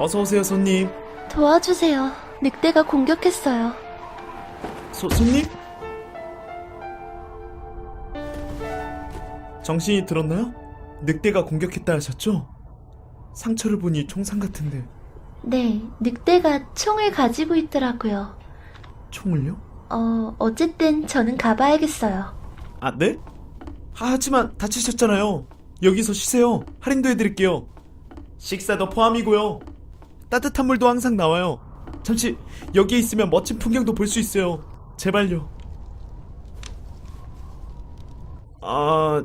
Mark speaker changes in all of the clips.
Speaker 1: 어서오세요, 손님.
Speaker 2: 도와주세요. 늑대가 공격했어요.
Speaker 1: 손님? 정신이 들었나요? 늑대가 공격했다 하셨죠? 상처를 보니 총상 같은데.
Speaker 2: 네, 늑대가 총을 가지고 있더라고요.
Speaker 1: 총을요?
Speaker 2: 어쨌든 저는 가봐야겠어요.
Speaker 1: 아, 네? 하지만 다치셨잖아요. 여기서 쉬세요. 할인도 해드릴게요. 식사도 포함이고요. 따뜻한 물도 항상 나와요. 잠시 여기에 있으면 멋진 풍경도 볼 수 있어요. 제발요.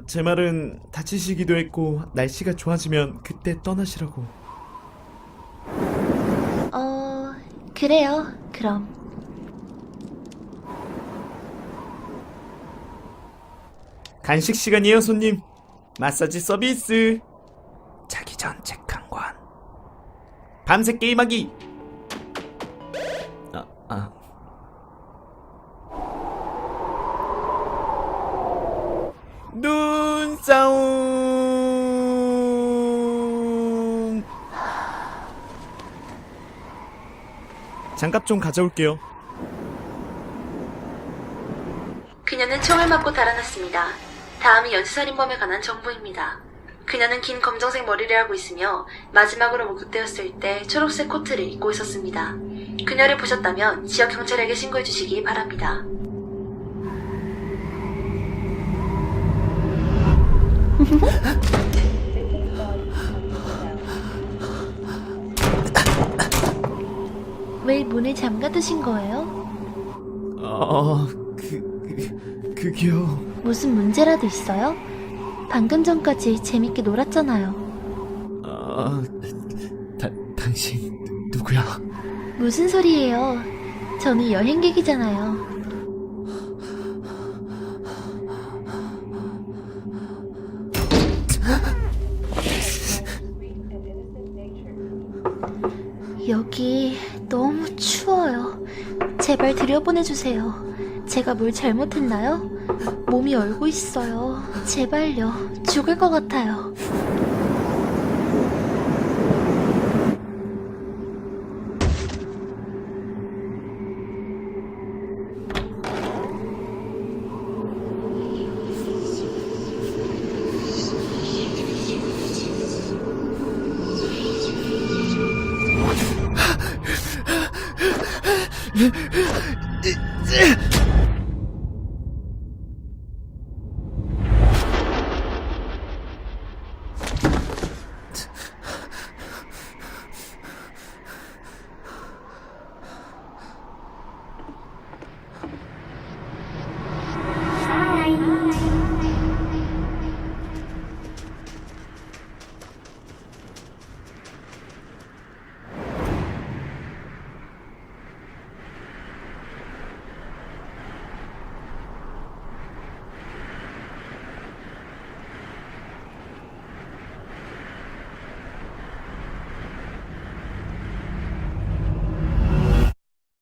Speaker 1: 제 말은 다치시기도 했고 날씨가 좋아지면 그때 떠나시라고.
Speaker 2: 그래요. 그럼.
Speaker 1: 간식 시간이에요, 손님. 마사지 서비스. 자기 전 책 한 권. 밤새 게임하기. 눈싸움. 장갑 좀 가져올게요.
Speaker 2: 그녀는 총을 맞고 달아났습니다. 다음이 연쇄살인범에 관한 정보입니다. 그녀는 긴 검정색 머리를 하고 있으며 마지막으로 목격되었을 때 초록색 코트를 입고 있었습니다. 그녀를 보셨다면 지역 경찰에게 신고해 주시기 바랍니다. 왜 문을 잠가두신 거예요?
Speaker 1: 그게요.
Speaker 2: 무슨 문제라도 있어요? 방금 전까지 재밌게 놀았잖아요.
Speaker 1: 당신 누구야?
Speaker 2: 무슨 소리예요? 저는 여행객이잖아요. 여기 너무 추워요. 제발 들여보내주세요. 제가 뭘 잘못했나요? 몸이 얼고 있어요. 제발요. 죽을 것 같아요.